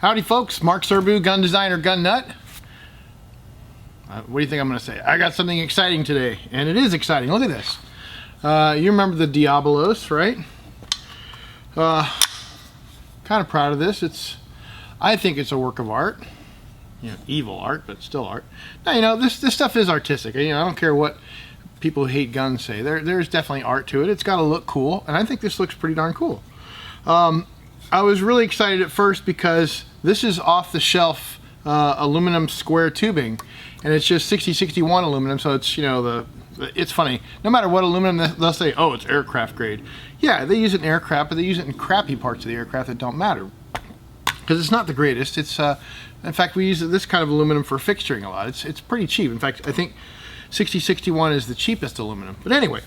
Howdy folks, Mark Serbu, gun designer, gun nut. What do you think I'm going to say? I got something exciting today, and it is exciting. Look at this. You remember the Diablos, right? Kind of proud of this. I think it's a work of art. You know, evil art, but still art. Now, you know, this stuff is artistic. You know, I don't care what people who hate guns say. There's definitely art to it. It's got to look cool, and I think this looks pretty darn cool. I was really excited at first because this is off-the-shelf aluminum square tubing, and it's just 6061 aluminum, so it's, you know, it's funny. No matter what aluminum, they'll say, oh, it's aircraft grade. Yeah, they use it in aircraft, but they use it in crappy parts of the aircraft that don't matter. Because it's not the greatest. It's, in fact, we use this kind of aluminum for fixturing a lot. It's pretty cheap. In fact, I think 6061 is the cheapest aluminum. But anyway,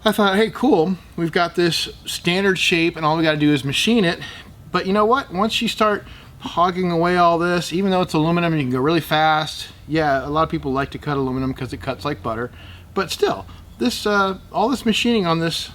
I thought, hey, cool. We've got this standard shape, and all we got to do is machine it. But you know what? Once you start hogging away all this, even though it's aluminum and you can go really fast, yeah, a lot of people like to cut aluminum because it cuts like butter. But still, this all this machining on this,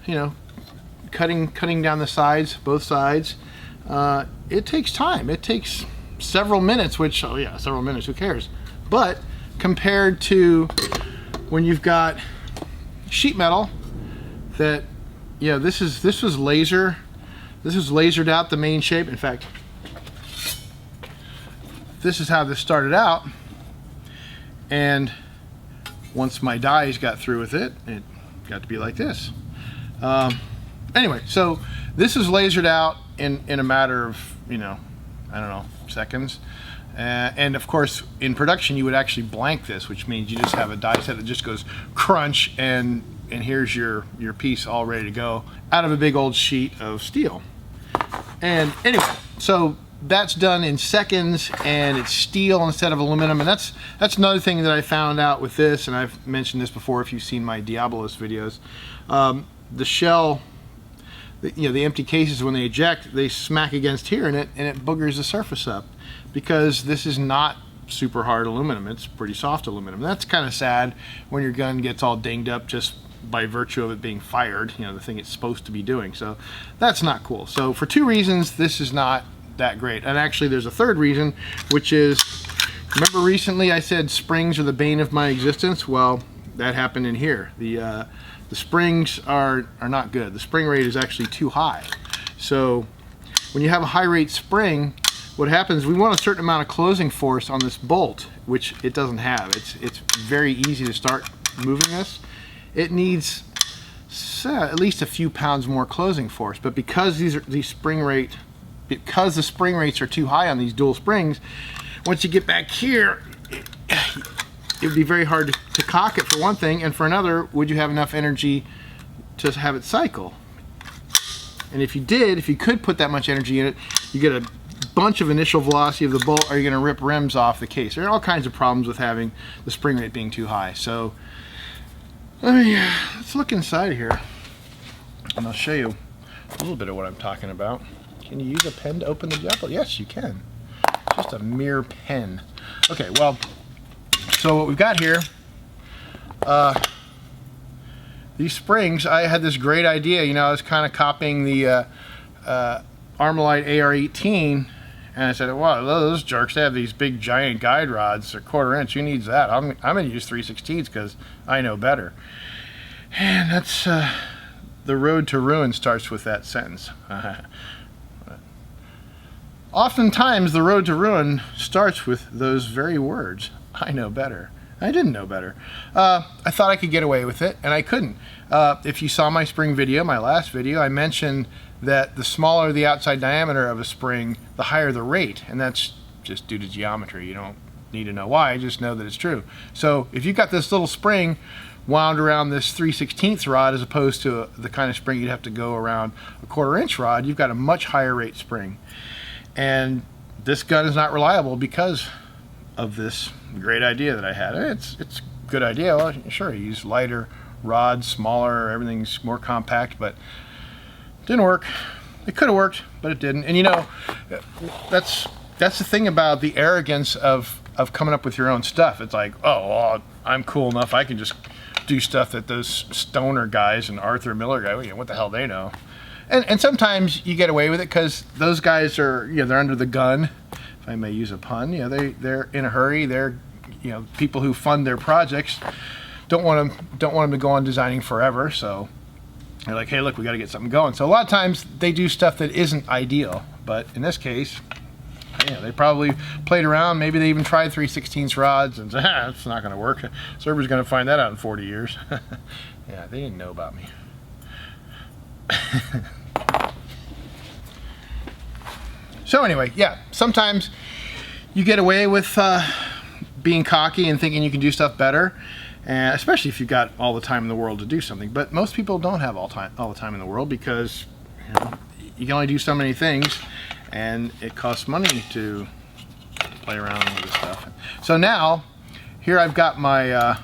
you know, cutting down the sides, both sides, it takes time. It takes several minutes, which, oh yeah, several minutes, who cares? But compared to when you've got sheet metal that, yeah, this was lasered out, the main shape. In fact, this is how this started out, and once my dies got through with it, it got to be like this. Anyway, so this is lasered out in a matter of, you know, I don't know, seconds. And of course, in production, you would actually blank this, which means you just have a die set that just goes crunch, and here's your piece all ready to go out of a big old sheet of steel. And anyway, so that's done in seconds, and it's steel instead of aluminum. And that's another thing that I found out with this, and I've mentioned this before if you've seen my Diablos videos. The shell, you know, the empty cases, when they eject, they smack against here, and it boogers the surface up, because this is not super hard aluminum. It's pretty soft aluminum. That's kind of sad when your gun gets all dinged up just by virtue of it being fired, you know, the thing it's supposed to be doing. So that's not cool. So for two reasons, this is not that great. And actually there's a third reason, which is, remember recently I said springs are the bane of my existence? Well, that happened in here. The springs are not good. The spring rate is actually too high. So when you have a high rate spring, what happens, we want a certain amount of closing force on this bolt, which it doesn't have. It's very easy to start moving this. It needs at least a few pounds more closing force, but because the spring rates are too high on these dual springs, once you get back here, it would be very hard to cock it, for one thing, and for another, would you have enough energy to have it cycle? And if you could put that much energy in it, you get a bunch of initial velocity of the bolt, or you're going to rip rims off the case. There are all kinds of problems with having the spring rate being too high. So let's look inside here, and I'll show you a little bit of what I'm talking about. Can you use a pen to open the Diablo? Yes, you can. Just a mere pen. Okay, well, so what we've got here, these springs, I had this great idea. You know, I was kind of copying the Armalite AR-18, and I said, wow, those jerks, they have these big giant guide rods, they're 1/4 inch, who needs that? I'm going to use 3/16 because I know better. And that's, the road to ruin starts with that sentence. Oftentimes the road to ruin starts with those very words, I know better. I didn't know better. I thought I could get away with it, and I couldn't. If you saw my spring video, my last video, I mentioned that the smaller the outside diameter of a spring, the higher the rate, and that's just due to geometry. You don't need to know why, just know that it's true. So if you've got this little spring wound around this 3/16 rod as opposed to the kind of spring you'd have to go around a 1/4 inch rod, you've got a much higher rate spring. And this gun is not reliable because of this great idea that I had. It's a good idea. Well, sure, you use lighter rods, smaller, everything's more compact, but didn't work. It could have worked, but it didn't. And you know, that's the thing about the arrogance of coming up with your own stuff. It's like, oh, well, I'm cool enough, I can just do stuff that those stoner guys and Arthur Miller guy, what the hell they know. and sometimes you get away with it because those guys are, you know, they're under the gun, if I may use a pun. You know, they're in a hurry. They're, you know, people who fund their projects don't want them to go on designing forever. So they're like, hey, look, we got to get something going. So a lot of times they do stuff that isn't ideal, but in this case, yeah, they probably played around. Maybe they even tried 3/16 rods and said, it's not going to work. Server's going to find that out in 40 years. Yeah, they didn't know about me. So anyway, yeah, sometimes you get away with being cocky and thinking you can do stuff better, and especially if you've got all the time in the world to do something. But most people don't have all the time in the world, because you know, you can only do so many things, and it costs money to play around with this stuff. So now, here I've got my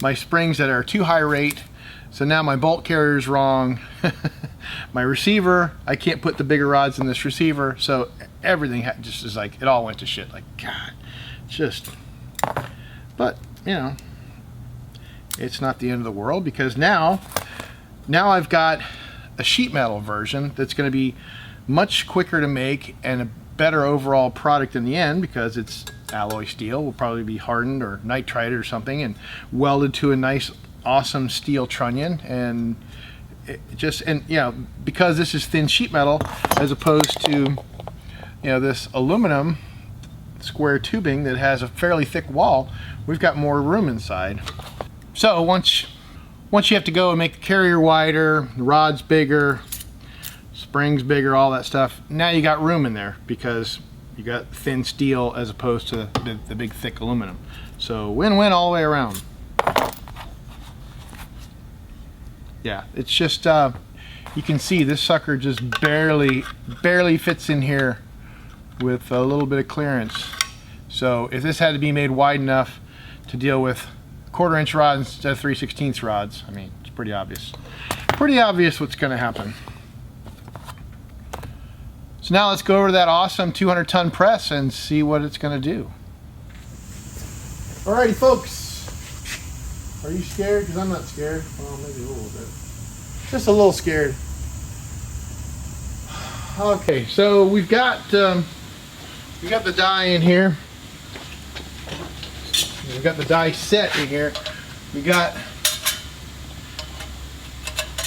my springs that are too high rate. So now my bolt carrier is wrong. My receiver, I can't put the bigger rods in this receiver. So everything just is like, it all went to shit. Like, God, just. But you know, it's not the end of the world, because now I've got a sheet metal version that's going to be much quicker to make and a better overall product in the end, because it's alloy steel. Will probably be hardened or nitrided or something and welded to a nice, awesome steel trunnion. And it just, and you know, because this is thin sheet metal as opposed to, you know, this aluminum square tubing that has a fairly thick wall, we've got more room inside. So once you have to go and make the carrier wider, the rods bigger, springs bigger, all that stuff, now you got room in there because you got thin steel as opposed to the big thick aluminum. So win-win all the way around. Yeah, it's just you can see this sucker just barely fits in here with a little bit of clearance. So if this had to be made wide enough to deal with 1/4 inch rods instead of 3/16 rods, I mean, it's pretty obvious. Pretty obvious what's going to happen. So now let's go over to that awesome 200-ton press and see what it's going to do. Alrighty, folks. Are you scared? Because I'm not scared. Well, maybe a little bit. Just a little scared. Okay, so we've got the die in here. We've got the die set in here. We got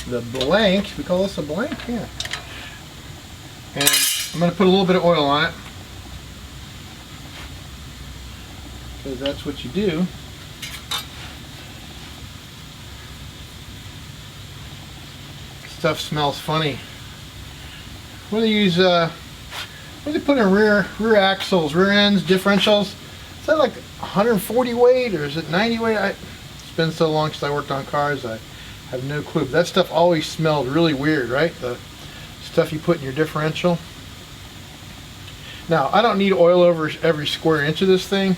the blank. We call this a blank? Yeah. And I'm going to put a little bit of oil on it, because that's what you do. Stuff smells funny. What do they use? What do they put in rear axles, rear ends, differentials? Is that like 140 weight or is it 90 weight? It's been so long since I worked on cars, I have no clue. But that stuff always smelled really weird, right? The stuff you put in your differential. Now, I don't need oil over every square inch of this thing,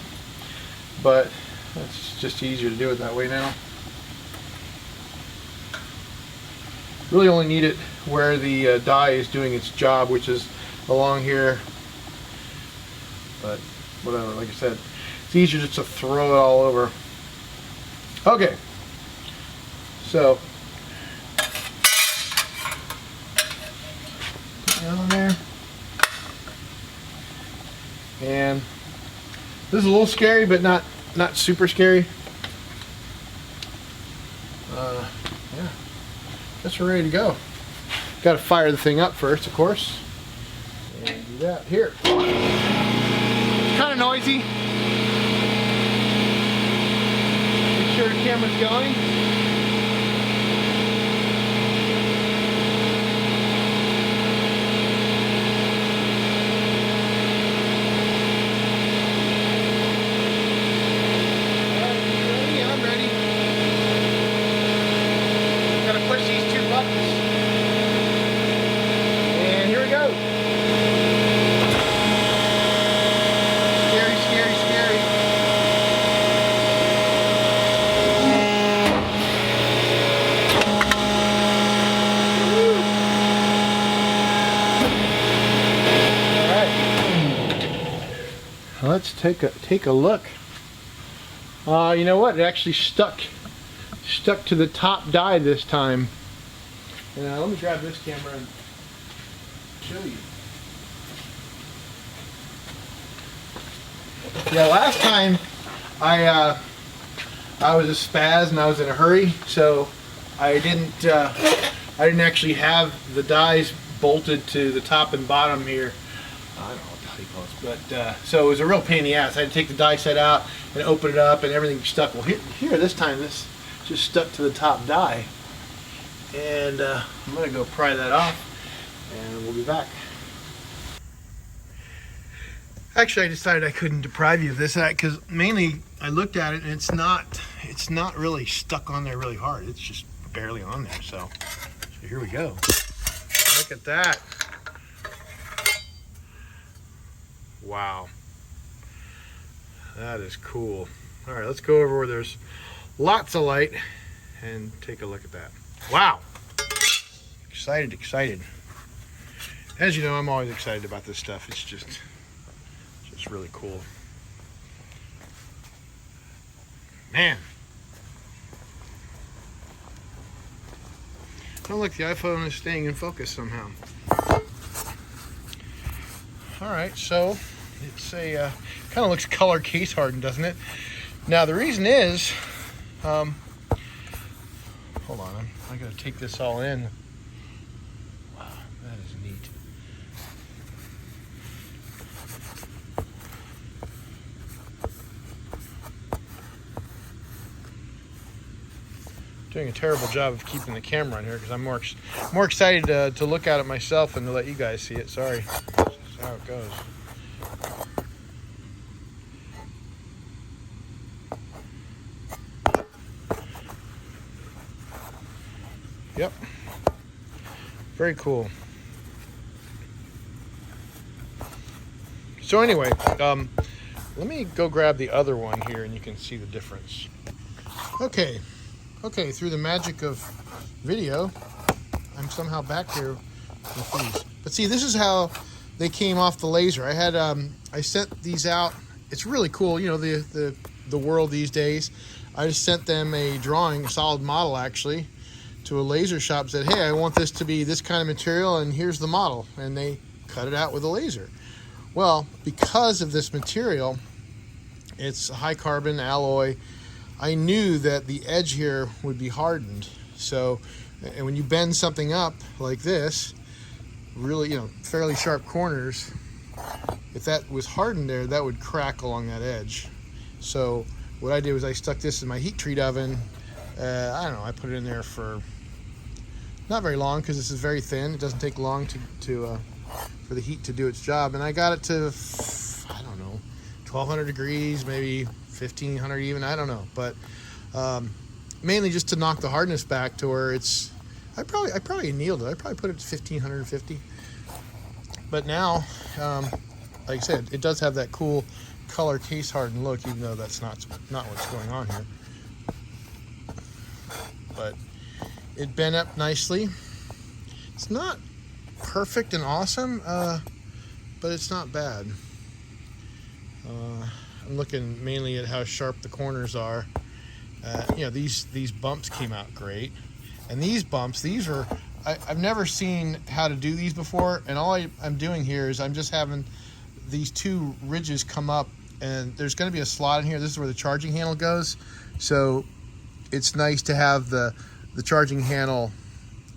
but it's just easier to do it that way now. Really only need it where the die is doing its job, which is along here. But whatever, like I said, it's easier just to throw it all over. Okay, so put it on there. And this is a little scary, but not super scary. Yeah, guess we're ready to go. Got to fire the thing up first, of course. And do that here. It's kind of noisy. Make sure the camera's going. Let's take a look. You know what? It actually stuck to the top die this time. And let me grab this camera and show you. Yeah, last time I was a spaz and I was in a hurry, so I didn't actually have the dies bolted to the top and bottom here. I don't know what the hell you call it, but so it was a real pain in the ass. I had to take the die set out and open it up, and everything stuck. Well, here this time this just stuck to the top die, and I'm gonna go pry that off, and we'll be back. Actually, I decided I couldn't deprive you of this because mainly I looked at it and it's not really stuck on there really hard. It's just barely on there. So here we go. Look at that. Wow. That is cool. All right, let's go over where there's lots of light and take a look at that. Wow. Excited. As you know, I'm always excited about this stuff. It's just really cool. Man. Oh, look, the iPhone is staying in focus somehow. All right, so it's a kind of looks color case hardened, doesn't it? Now the reason is, hold on, I gotta take this all in. Wow, that is neat. Doing a terrible job of keeping the camera on here because I'm more excited to look at it myself and to let you guys see it. Sorry. That's how it goes. Yep. Very cool. So anyway, let me go grab the other one here and you can see the difference. Okay, through the magic of video, I'm somehow back here with these. But see, this is how they came off the laser. I had I sent these out. It's really cool, you know, the world these days. I just sent them a drawing, a solid model actually, to a laser shop. Said, hey, I want this to be this kind of material, and here's the model. And they cut it out with a laser. Well, because of this material, it's a high carbon alloy. I knew that the edge here would be hardened. So, and when you bend something up like this, really, you know, fairly sharp corners, if that was hardened there, that would crack along that edge. So what I did was I stuck this in my heat treat oven. I don't know, I put it in there for not very long because this is very thin. It doesn't take long for the heat to do its job. And I got it to, I don't know, 1200 degrees, maybe 1500 even, I don't know, but mainly just to knock the hardness back to where it's, I probably annealed it. I probably put it to 1550. But now, like I said, it does have that cool color case hardened look, even though that's not what's going on here. But it bent up nicely. It's not perfect and awesome, but it's not bad. I'm looking mainly at how sharp the corners are. You know, these bumps came out great. And these bumps, these are, I've never seen how to do these before. And all I'm doing here is I'm just having these two ridges come up. And there's going to be a slot in here. This is where the charging handle goes. So it's nice to have the charging handle,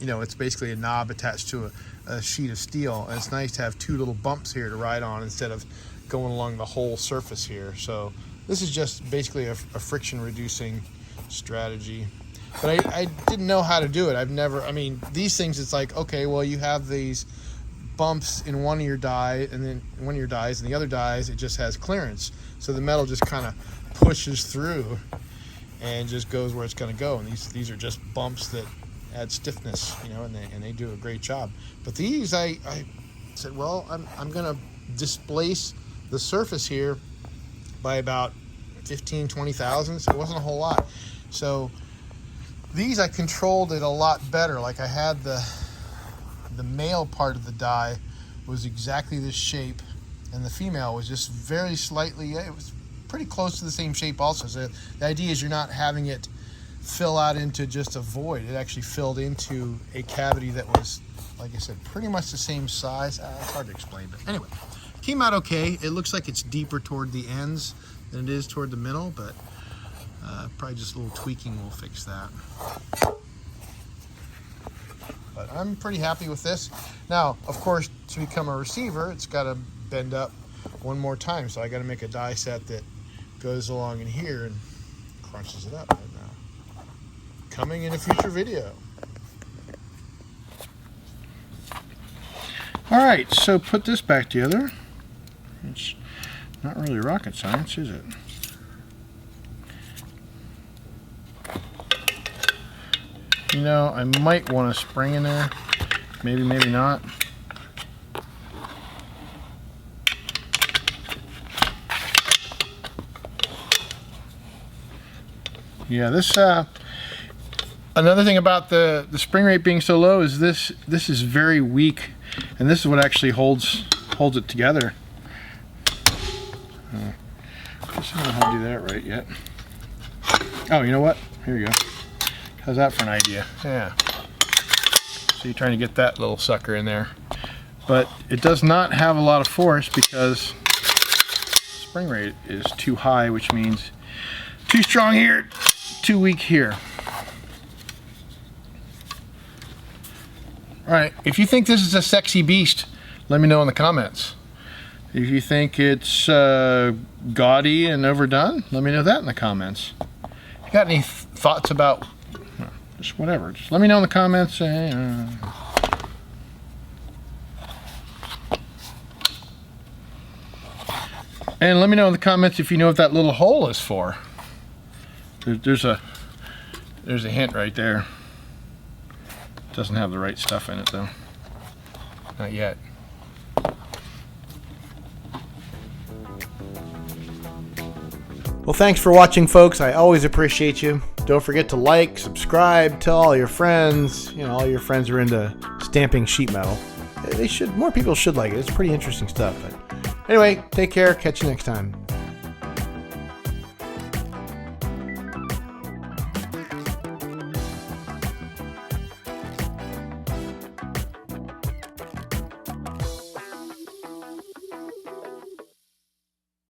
you know, it's basically a knob attached to a sheet of steel. And it's nice to have two little bumps here to ride on instead of going along the whole surface here. So this is just basically a friction reducing strategy. But I didn't know how to do it. I mean, these things, it's like, okay, well, you have these bumps in one of your die, and then one of your dies, and the other dies, it just has clearance. So the metal just kind of pushes through and just goes where it's going to go. And these are just bumps that add stiffness, you know, and they do a great job. But these, I said, well, I'm going to displace the surface here by about 20 thousandths. It wasn't a whole lot. So these, I controlled it a lot better. Like I had the male part of the die was exactly this shape, and the female was just very slightly, it was pretty close to the same shape also. So the idea is you're not having it fill out into just a void. It actually filled into a cavity that was, like I said, pretty much the same size. It's hard to explain, but anyway, came out okay. It looks like it's deeper toward the ends than it is toward the middle, but probably just a little tweaking will fix that. But I'm pretty happy with this. Now, of course, to become a receiver, it's got to bend up one more time. So I got to make a die set that goes along in here and crunches it up right now. Coming in a future video. All right, so put this back together. It's not really rocket science, is it? You know, I might want a spring in there. Maybe, maybe not. Yeah, this another thing about the spring rate being so low is this is very weak, and this is what actually holds it together. I don't know how to do that right yet. Oh, you know what? Here you go. How's that for an idea? Yeah. So you're trying to get that little sucker in there. But it does not have a lot of force because the spring rate is too high, which means too strong here, too weak here. Alright, if you think this is a sexy beast, let me know in the comments. If you think it's gaudy and overdone, let me know that in the comments. If you got any thoughts about just whatever, just let me know in the comments. And let me know in the comments if you know what that little hole is for. There's a hint right there. Doesn't have the right stuff in it though. Not yet. Well, thanks for watching, folks. I always appreciate you. Don't forget to like, subscribe, tell all your friends. You know, all your friends are into stamping sheet metal. They should. More people should like it. It's pretty interesting stuff. But anyway, take care. Catch you next time.